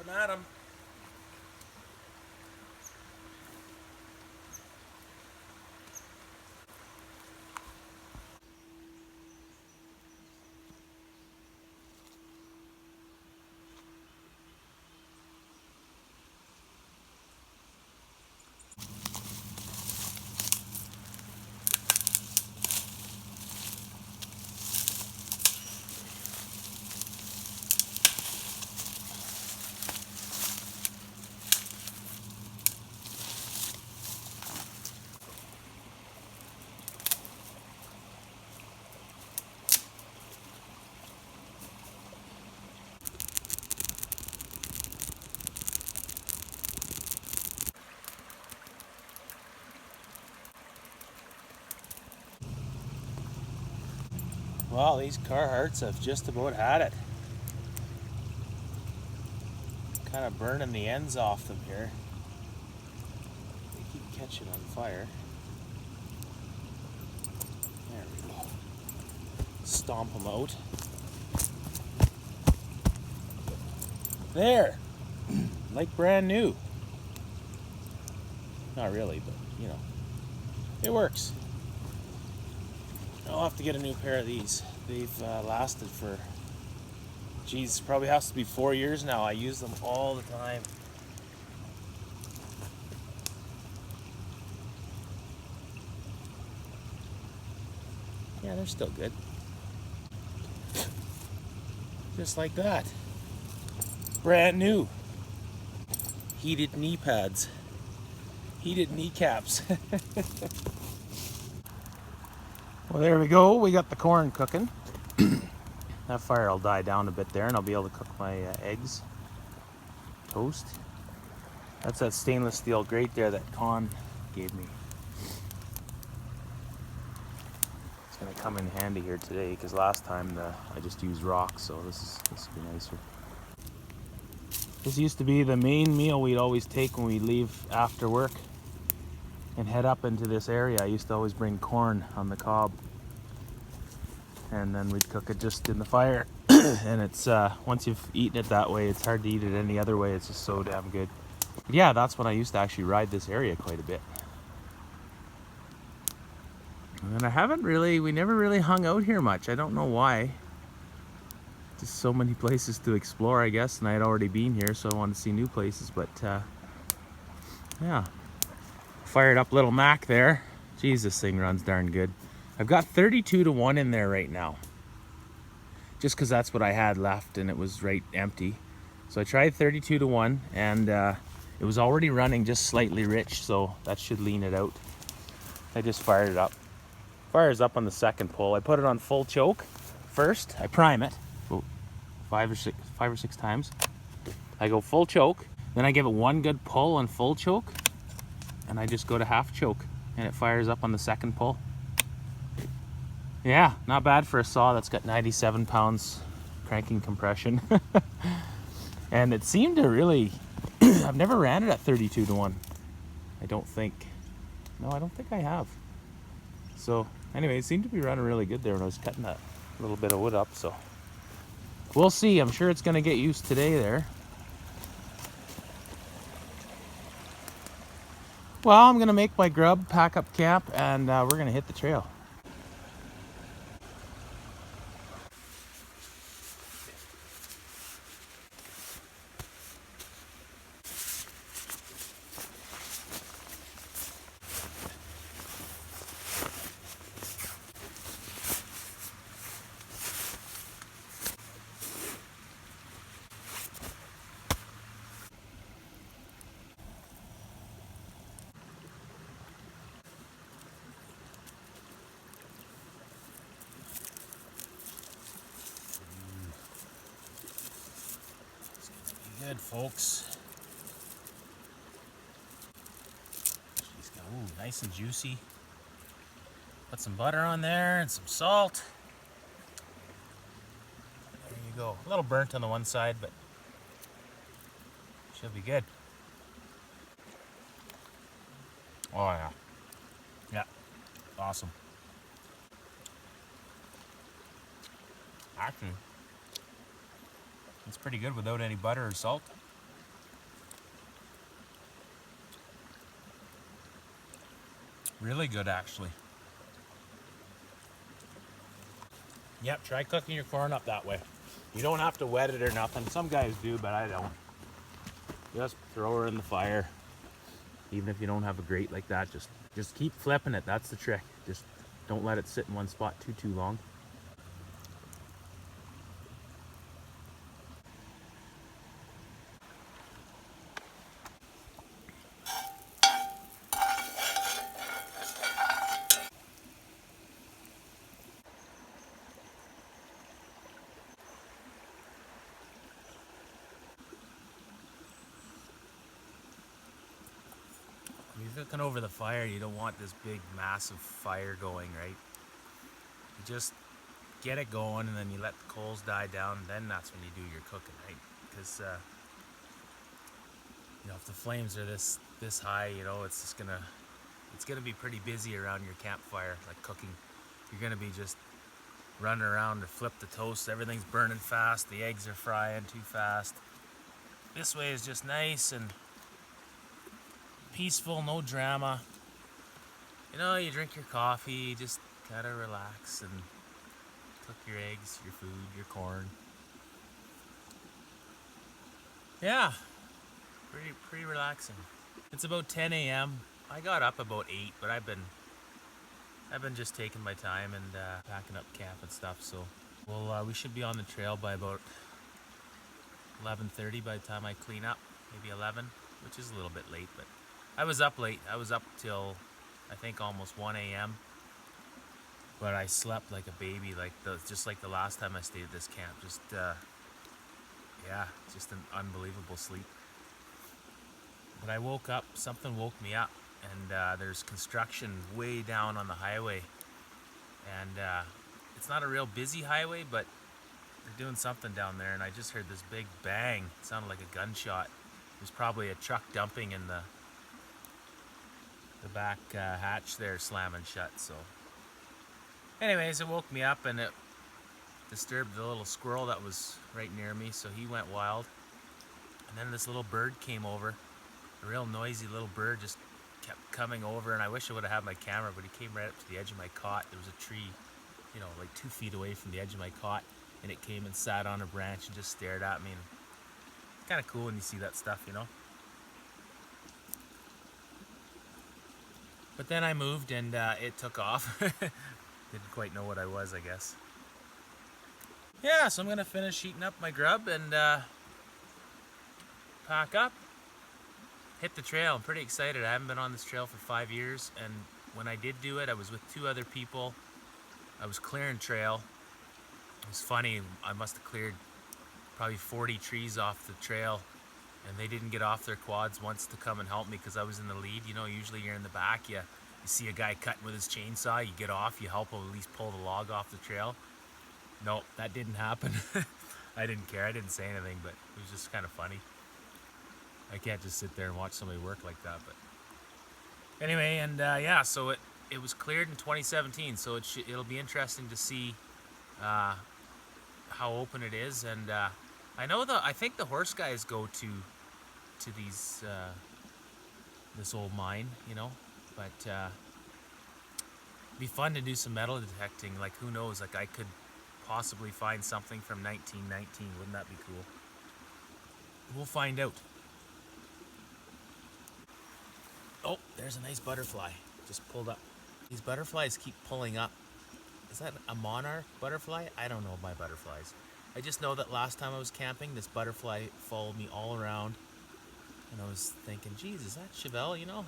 Jumping at them. Well, these Carhartts have just about had it. Kind of burning the ends off them here. They keep catching on fire. There we go. Stomp them out. There! Like brand new. Not really, but you know, it works. I'll have to get a new pair of these. They've lasted for, geez, probably has to be 4 years now. I use them all the time. Yeah, they're still good. Just like that. Brand new. Heated knee pads. Heated kneecaps. Well, there we go. We got the corn cooking. That fire will die down a bit there and I'll be able to cook my eggs. Toast. That's that stainless steel grate there that Con gave me. It's going to come in handy here today because last time I just used rocks, so this will be nicer. This used to be the main meal we'd always take when we leave after work and head up into this area. I used to always bring corn on the cob and then we'd cook it just in the fire. And it's once you've eaten it that way, it's hard to eat it any other way. It's just so damn good. But yeah, that's when I used to actually ride this area quite a bit. And we never really hung out here much. I don't know why. Just so many places to explore, I guess, and I had already been here, so I wanted to see new places. But yeah, fired up little Mac there. Geez, this thing runs darn good. I've got 32-to-1 in there right now, just because that's what I had left and it was right empty. So I tried 32-to-1 and it was already running just slightly rich, so that should lean it out. I just fired it up. Fires up on the second pull. I put it on full choke first. I prime it about five or six times. I go full choke, then I give it one good pull on full choke, and I just go to half choke, and it fires up on the second pull. Yeah, not bad for a saw that's got 97 pounds cranking compression. And it seemed to really, I've never ran it at 32-to-1. I don't think. No, I don't think I have. So anyway, it seemed to be running really good there when I was cutting that little bit of wood up. So we'll see. I'm sure it's going to get used today there. Well, I'm going to make my grub, pack up camp, and we're going to hit the trail. Good, folks. Ooh, nice and juicy. Put some butter on there and some salt. There you go. A little burnt on the one side, but should be good. Oh yeah. Yeah. Awesome. Actually, it's pretty good without any butter or salt. Really good, actually. Yep, try cooking your corn up that way. You don't have to wet it or nothing. Some guys do, but I don't. Just throw her in the fire. Even if you don't have a grate like that, just keep flipping it. That's the trick. Just don't let it sit in one spot too long. When you're cooking over the fire, you don't want this big, massive fire going, right? You just get it going, and then you let the coals die down, and then that's when you do your cooking, right? Because you know, if the flames are this high, you know, it's gonna be pretty busy around your campfire, like cooking. You're gonna be just running around to flip the toast. Everything's burning fast. The eggs are frying too fast. This way is just nice and peaceful, no drama. You know, you drink your coffee, just kind of relax and cook your eggs, your food, your corn. Yeah, pretty relaxing. It's about 10 a.m. I got up about 8, but I've been just taking my time and packing up camp and stuff. So we should be on the trail by about 11:30 by the time I clean up, maybe 11, which is a little bit late, but I was up late. I was up till I think almost 1 a.m. But I slept like a baby, just like the last time I stayed at this camp. Just an unbelievable sleep. But I woke up, something woke me up, and there's construction way down on the highway. And it's not a real busy highway, but they're doing something down there, and I just heard this big bang. It sounded like a gunshot. There's probably a truck dumping in the back hatch there slamming shut. So anyways, it woke me up, and it disturbed the little squirrel that was right near me, so he went wild. And then this little bird came over, a real noisy little bird, just kept coming over, and I wish I would have had my camera, but he came right up to the edge of my cot. There was a tree, you know, like 2 feet away from the edge of my cot, and it came and sat on a branch and just stared at me. And it's kind of cool when you see that stuff, you know. But then I moved, and it took off. Didn't quite know what I was, I guess. Yeah, so I'm gonna finish heating up my grub and pack up, hit the trail. I'm pretty excited. I haven't been on this trail for 5 years, and when I did do it, I was with 2 other people. I was clearing trail. It was funny, I must have cleared probably 40 trees off the trail, and they didn't get off their quads once to come and help me because I was in the lead. You know, usually you're in the back, you see a guy cutting with his chainsaw, you get off, you help him at least pull the log off the trail. No, that didn't happen. I didn't care, I didn't say anything, but it was just kind of funny. I can't just sit there and watch somebody work like that. But anyway, and yeah, so it was cleared in 2017, so it'll be interesting to see how open it is. And I think the horse guys go to these this old mine, you know, but it'd be fun to do some metal detecting. Like, who knows, like I could possibly find something from 1919. Wouldn't that be cool? We'll find out. Oh, there's a nice butterfly just pulled up. These butterflies keep pulling up. Is that a monarch butterfly? I don't know my butterflies. I just know that last time I was camping, this butterfly followed me all around, and I was thinking, geez, is that Chevelle, you know?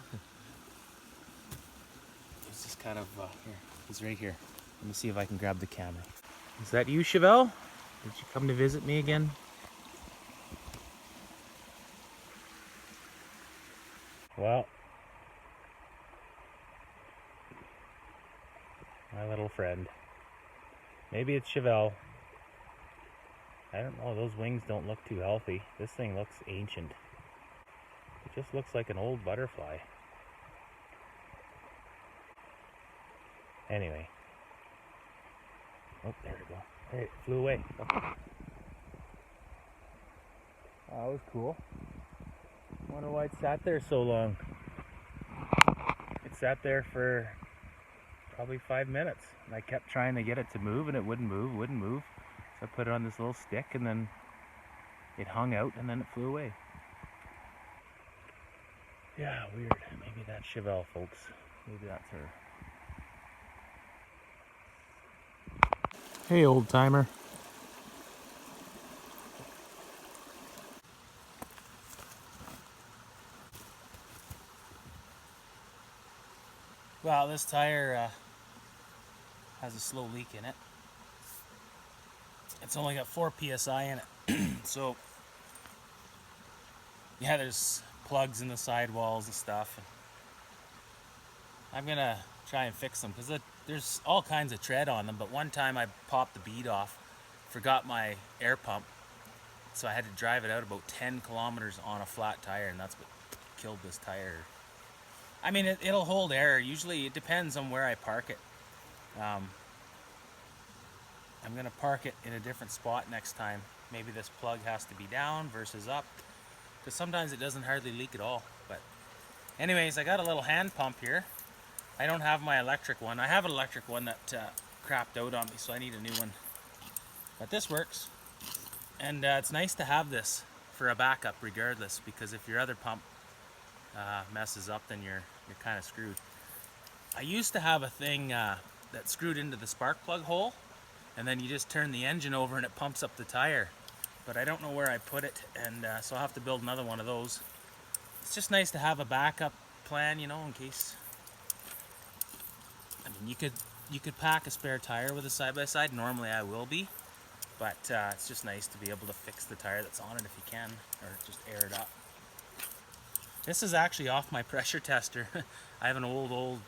He's just kind of, here, he's right here. Let me see if I can grab the camera. Is that you, Chevelle? Did you come to visit me again? Well, my little friend. Maybe it's Chevelle. I don't know, those wings don't look too healthy. This thing looks ancient. It just looks like an old butterfly. Anyway. Oh, there we go. Hey, it flew away. Oh, that was cool. Wonder why it sat there so long. It sat there for probably 5 minutes. And I kept trying to get it to move and it wouldn't move. So I put it on this little stick and then it hung out and then it flew away. Yeah, weird. Maybe that's Chevelle, folks. Maybe that's her. Hey, old timer. Well, this tire has a slow leak in it. It's only got 4 psi in it. So, yeah, there's plugs in the sidewalls and stuff. I'm gonna try and fix them because there's all kinds of tread on them. But one time I popped the bead off, forgot my air pump, so I had to drive it out about 10 kilometers on a flat tire, and that's what killed this tire. I mean, it'll hold air. Usually, it depends on where I park it. I'm gonna park it in a different spot next time. Maybe this plug has to be down versus up, because sometimes it doesn't hardly leak at all. But anyways, I got a little hand pump here. I don't have my electric one. I have an electric one that crapped out on me, so I need a new one. But this works, and it's nice to have this for a backup regardless, because if your other pump messes up, then you're kind of screwed. I used to have a thing that screwed into the spark plug hole, and then you just turn the engine over and it pumps up the tire. But I don't know where I put it, and so I'll have to build another one of those. It's just nice to have a backup plan, you know, in case. I mean, you could pack a spare tire with a side-by-side. Normally I will be, but it's just nice to be able to fix the tire that's on it if you can, or just air it up. This is actually off my pressure tester. I have an old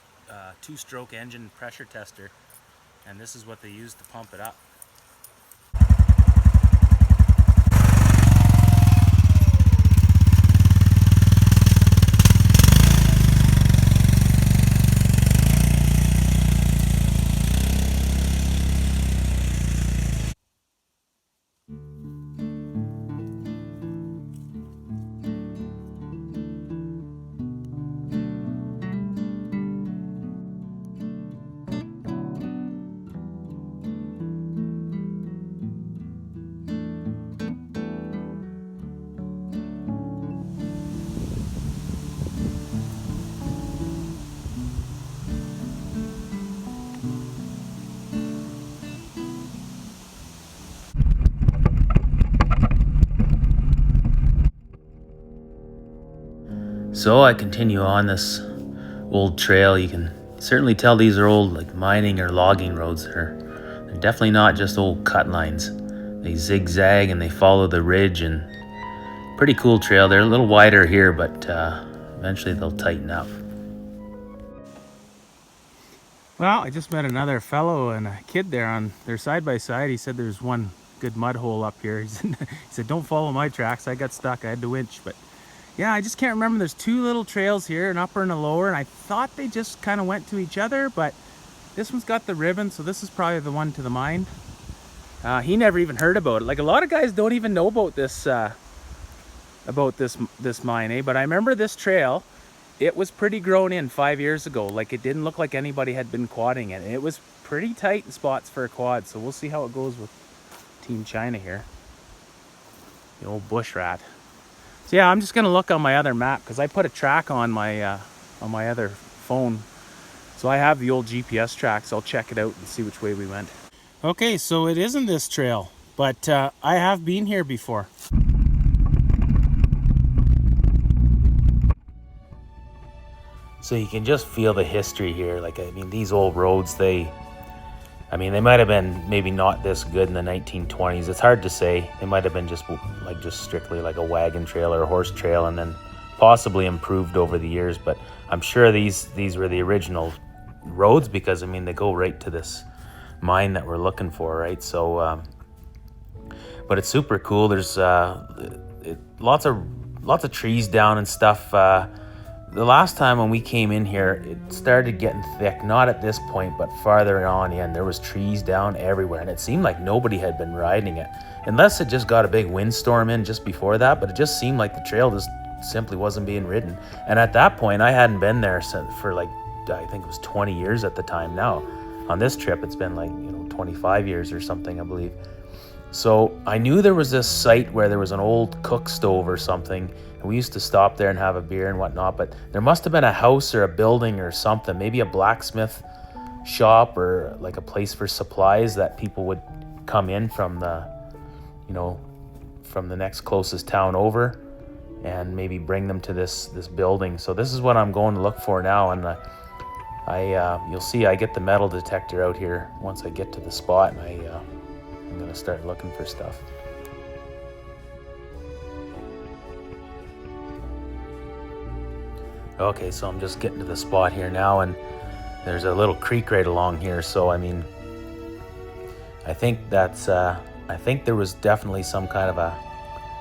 2-stroke engine pressure tester, and this is what they use to pump it up. So I continue on this old trail. You can certainly tell these are old, like mining or logging roads. They're definitely not just old cut lines. They zigzag and they follow the ridge, and pretty cool trail. They're a little wider here, but eventually they'll tighten up. Well, I just met another fellow and a kid there on their side-by-side. He said there's one good mud hole up here. He said, don't follow my tracks. I got stuck. I had to winch, but yeah, I just can't remember. There's 2 little trails here, an upper and a lower, and I thought they just kind of went to each other, but this one's got the ribbon, so this is probably the one to the mine. He never even heard about it. Like, a lot of guys don't even know about this mine, eh? But I remember this trail. It was pretty grown in 5 years ago. Like, it didn't look like anybody had been quadding it. And it was pretty tight in spots for a quad, so we'll see how it goes with Team China here. The old bush rat. So yeah, I'm just gonna look on my other map because I put a track on my other phone. So I have the old GPS track, so I'll check it out and see which way we went. Okay, so it isn't this trail, but I have been here before. So you can just feel the history here. Like, I mean, these old roads, they might have been maybe not this good in the 1920s. It's hard to say. They might have been just strictly like a wagon trail or a horse trail, and then possibly improved over the years. But I'm sure these were the original roads, because I mean, they go right to this mine that we're looking for, right? So, but it's super cool. There's lots of trees down and stuff. The last time when we came in here, it started getting thick, not at this point, but farther on in. There was trees down everywhere, and it seemed like nobody had been riding it, unless it just got a big windstorm in just before that. But it just seemed like the trail just simply wasn't being ridden. And at that point, I hadn't been there for like I think it was 20 years at the time. Now, on this trip, it's been like, 25 years or something, I believe. So I knew there was this site where there was an old cook stove or something, and we used to stop there and have a beer and whatnot, but there must have been a house or a building or something, maybe a blacksmith shop or like a place for supplies that people would come in from the, from the next closest town over and maybe bring them to this building. So this is what I'm going to look for now, and you'll see I get the metal detector out here once I get to the spot, and I'm going to start looking for stuff. Okay, so I'm just getting to the spot here now, and there's a little creek right along here. So, I think I think there was definitely some kind of a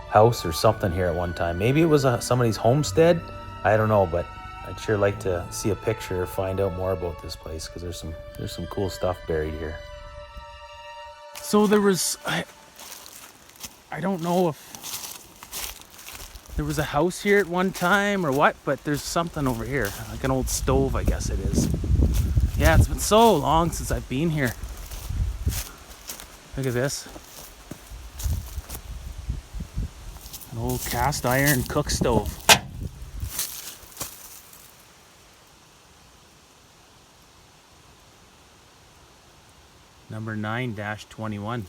house or something here at one time. Maybe it was somebody's homestead. I don't know, but I'd sure like to see a picture or find out more about this place, because there's some cool stuff buried here. So there was, I don't know if there was a house here at one time or what, but there's something over here, like an old stove, I guess it is. Yeah, it's been so long since I've been here. Look at this. An old cast iron cook stove. Number 9-21.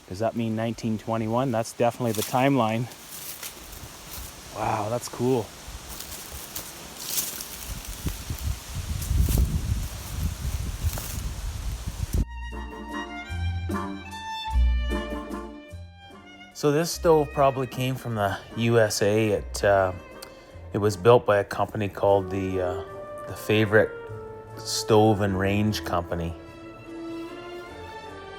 Does that mean 1921? That's definitely the timeline. Wow, that's cool. So this stove probably came from the USA. It was built by a company called the Favorite Stove and Range Company,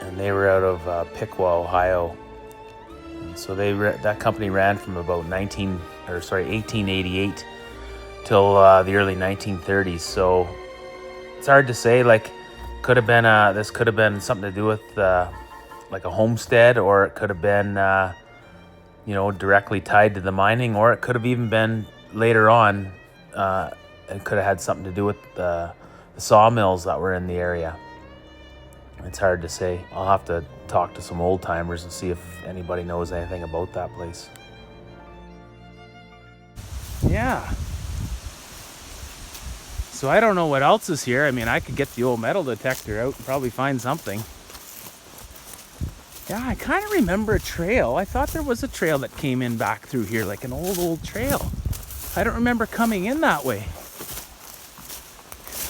and they were out of Piqua, Ohio. And so that company ran from about 1888 till the early 1930s. So it's hard to say. Like, could have been this could have been something to do with like a homestead, or it could have been directly tied to the mining, or it could have even been later on. It could have had something to do with the sawmills that were in the area. It's hard to say. I'll have to talk to some old timers and see if anybody knows anything about that place. Yeah. So I don't know what else is here. I could get the old metal detector out and probably find something. Yeah, I kind of remember a trail. I thought there was a trail that came in back through here, like an old trail. I don't remember coming in that way. I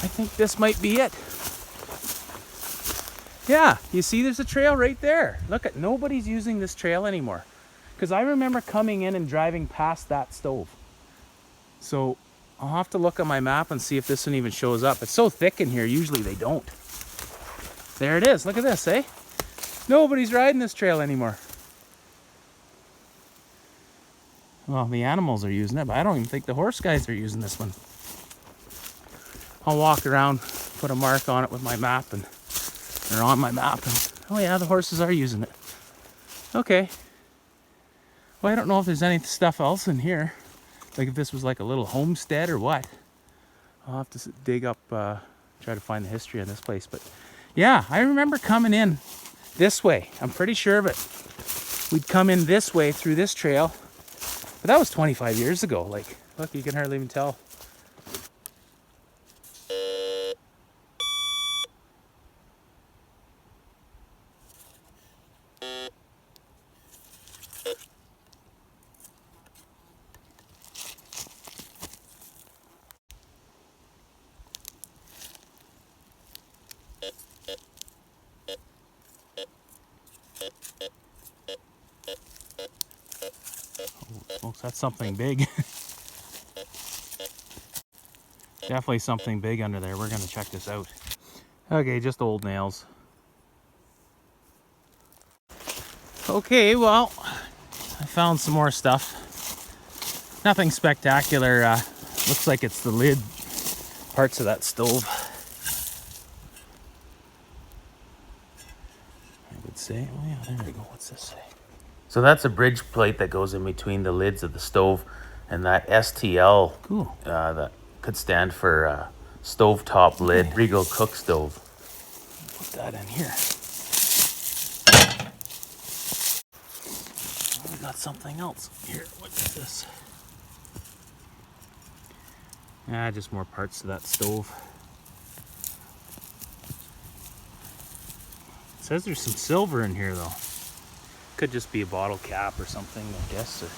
think this might be it. Yeah, you see there's a trail right there. Look, nobody's using this trail anymore, because I remember coming in and driving past that stove. So I'll have to look on my map and see if this one even shows up. It's so thick in here, usually they don't. There it is. Look at this, eh? Nobody's riding this trail anymore. Well, the animals are using it, but I don't even think the horse guys are using this one. I'll walk around, put a mark on it with my map, or on my map, and oh yeah, the horses are using it. Okay. Well, I don't know if there's any stuff else in here. Like if this was like a little homestead or what. I'll have to dig up, try to find the history of this place. But yeah, I remember coming in this way. I'm pretty sure of it. We'd come in this way through this trail. But that was 25 years ago. Like, look, you can hardly even tell. Folks, that's something big. Definitely something big under there. We're gonna check this out. Okay, just old nails. Okay, well, I found some more stuff. Nothing spectacular. Looks like it's the lid parts of that stove. I would say, oh yeah, there we go. What's this say? So that's a bridge plate that goes in between the lids of the stove, and that STL, cool. That could stand for stovetop lid, Regal cook stove. Put that in here. Oh, we got something else here. What is this? Ah, just more parts to that stove. It says there's some silver in here though. Could just be a bottle cap or something, I guess. Or...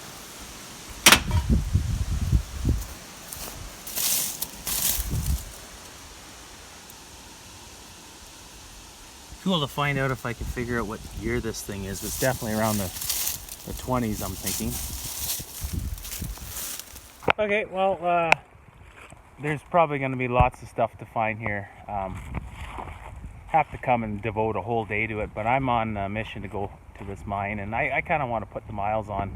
cool to find out if I can figure out what year this thing is. It's definitely around the 20s, I'm thinking. Okay, well, there's probably going to be lots of stuff to find here. Have to come and devote a whole day to it, but I'm on a mission to go to this mine, and I kind of want to put the miles on,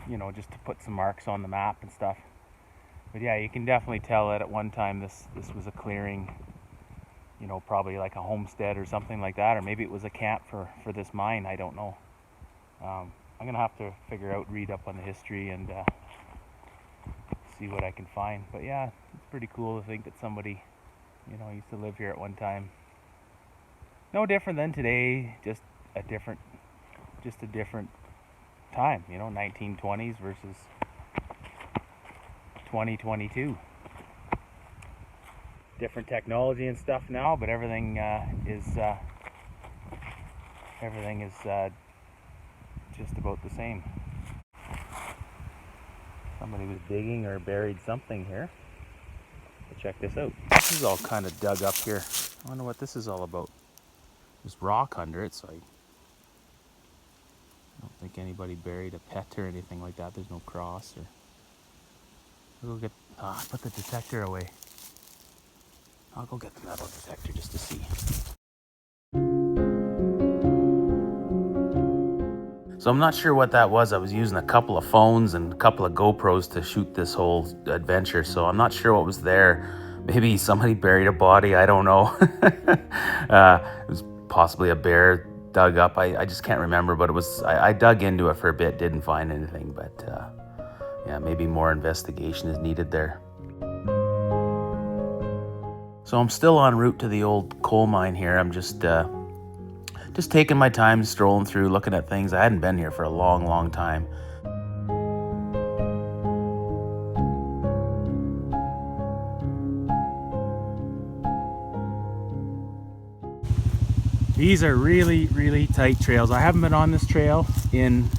you know, just to put some marks on the map and stuff. But yeah, you can definitely tell that at one time this was a clearing, you know, probably like a homestead or something like that, or maybe it was a camp for this mine. I don't know. I'm gonna have to read up on the history and see what I can find. But yeah, it's pretty cool to think that somebody, you know, used to live here at one time. No different than today, just a different time, you know, 1920s versus 2022. Different technology and stuff now, but everything is just about the same. Somebody was digging or buried something here. Check this out. This is all kind of dug up here. I wonder what this is all about. There's rock under it, so I don't think anybody buried a pet or anything like that. There's no cross or... We'll get... put the detector away. I'll go get the metal detector just to see. So I'm not sure what that was. I was using a couple of phones and a couple of GoPros to shoot this whole adventure, so I'm not sure what was there. Maybe somebody buried a body, I don't know. It was possibly a bear dug up. I just can't remember, but it was. I dug into it for a bit, didn't find anything, but yeah, maybe more investigation is needed there. So I'm still en route to the old coal mine here. I'm just taking my time, strolling through, looking at things. I hadn't been here for a long time. These are really tight trails. I haven't been on this trail in,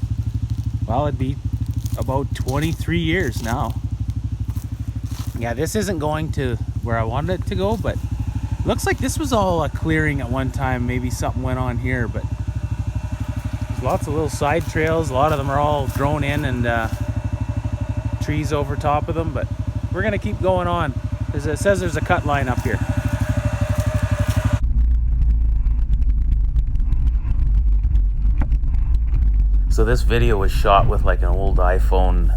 well, it'd be about 23 years now. Yeah, this isn't going to where I wanted it to go, but it looks like this was all a clearing at one time. Maybe something went on here, but there's lots of little side trails. A lot of them are all grown in and trees over top of them, but we're gonna keep going on. As it says, there's a cut line up here. So this video was shot with like an old iPhone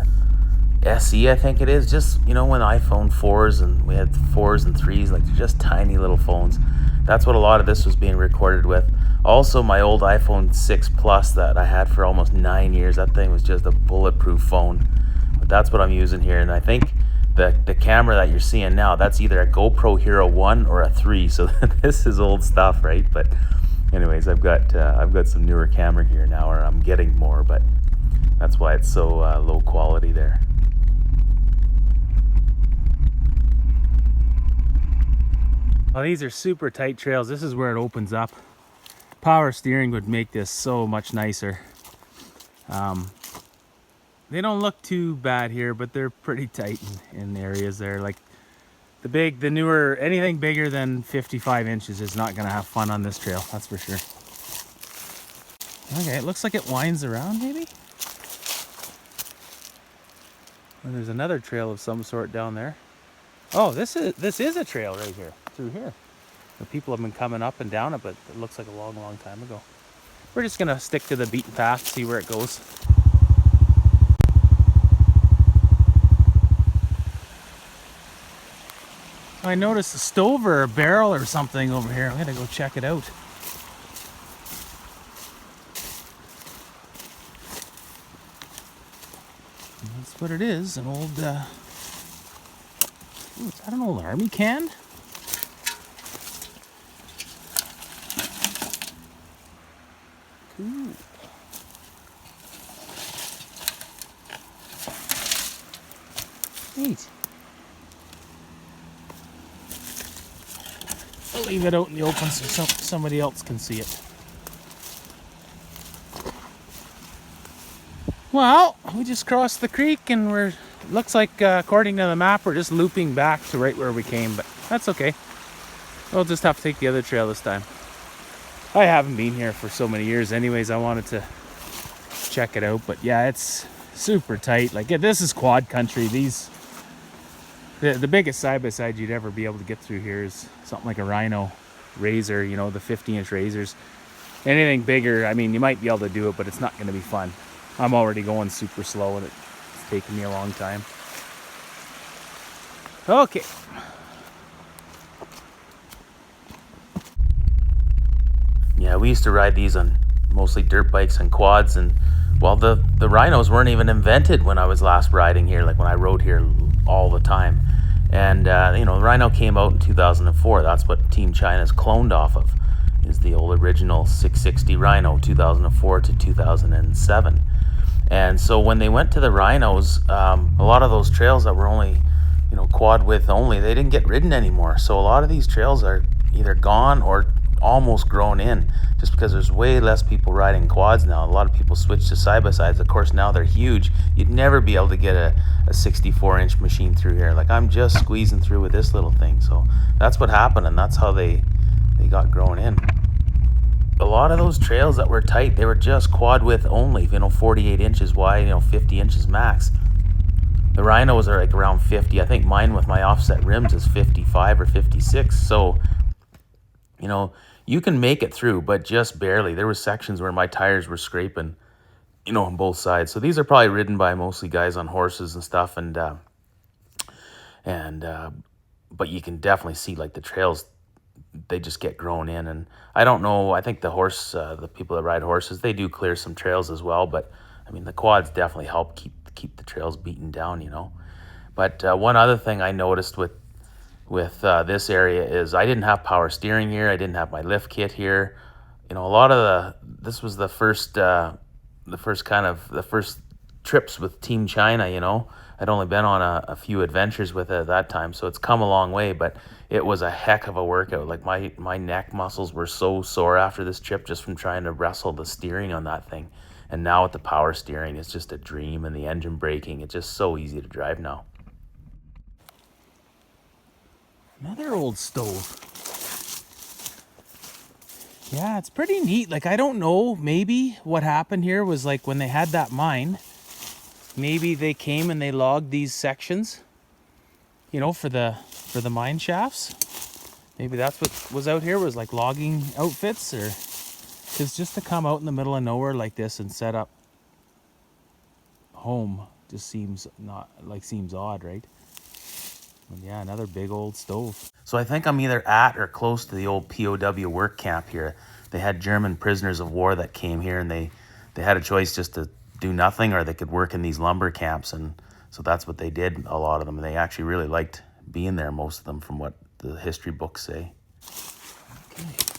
SE, I think it is. Just, you know, when iPhone 4s, and we had 4s and 3s, like just tiny little phones. That's what a lot of this was being recorded with. Also, my old iPhone 6 Plus that I had for almost 9 years, that thing was just a bulletproof phone. But that's what I'm using here, and I think the camera that you're seeing now, that's either a GoPro Hero 1 or a 3, so this is old stuff, right? But anyways, I've got some newer camera gear now, or I'm getting more, but that's why it's so low quality there. Well, these are super tight trails. This is where it opens up. Power steering would make this so much nicer. They don't look too bad here, but they're pretty tight in areas there. Like the newer, anything bigger than 55 inches is not gonna have fun on this trail, that's for sure. Okay, it looks like it winds around maybe. And there's another trail of some sort down there. Oh, this is a trail right here, through here. The people have been coming up and down it, but it looks like a long time ago. We're just gonna stick to the beaten path, see where it goes. I noticed a stove or a barrel or something over here. I'm gonna go check it out. And that's what it is, an old Ooh, is that an old army can? Cool. Neat. I'll leave it out in the open so somebody else can see it. Well, we just crossed the creek and looks like according to the map, we're just looping back to right where we came, but that's okay. We'll just have to take the other trail this time. I haven't been here for so many years anyways, I wanted to check it out, but yeah, it's super tight. Like, this is quad country. The biggest side-by-side you'd ever be able to get through here is something like a Rhino Razor, you know, the 50-inch Razors. Anything bigger, I mean, you might be able to do it, but it's not going to be fun. I'm already going super slow and it's taking me a long time. Okay. Yeah, we used to ride these on mostly dirt bikes and quads, and well, the Rhinos weren't even invented when I was last riding here, like when I rode here all the time. And you know, the Rhino came out in 2004. That's what Team China's cloned off of, is the old original 660 Rhino, 2004 to 2007. And so when they went to the Rhinos, a lot of those trails that were only, you know, quad width only, they didn't get ridden anymore. So a lot of these trails are either gone or almost grown in, just because there's way less people riding quads now. A lot of people switch to side-by-sides. Of course, now they're huge. You'd never be able to get a 64-inch machine through here. Like, I'm just squeezing through with this little thing. So that's what happened, and that's how they got grown in. A lot of those trails that were tight, they were just quad width only, you know, 48 inches wide, you know, 50 inches max. The Rhinos are like around 50. I think mine with my offset rims is 55 or 56. So, you know, you can make it through, but just barely. There were sections where my tires were scraping, you know, on both sides. So these are probably ridden by mostly guys on horses and stuff. But you can definitely see, like, the trails, they just get grown in. And I don't know, I think the people that ride horses, they do clear some trails as well, but I mean, the quads definitely help keep the trails beaten down, you know. But one other thing I noticed with this area is I didn't have power steering here. I didn't have my lift kit here. You know, a lot of this was the first trips with Team China, you know. I'd only been on a few adventures with it at that time, so it's come a long way, but it was a heck of a workout. Like, my neck muscles were so sore after this trip just from trying to wrestle the steering on that thing. And now with the power steering, it's just a dream, and the engine braking, it's just so easy to drive now. Another old stove. Yeah, it's pretty neat. Like, I don't know, maybe what happened here was, like, when they had that mine, maybe they came and they logged these sections, you know, for the mine shafts. Maybe that's what was out here, was like logging outfits, or because just to come out in the middle of nowhere like this and set up home just seems odd, right? And yeah, another big old stove. So I think I'm either at or close to the old POW work camp here. They had German prisoners of war that came here, and they had a choice just to do nothing, or they could work in these lumber camps, and so that's what they did, a lot of them. They actually really liked being there, most of them, from what the history books say. Okay.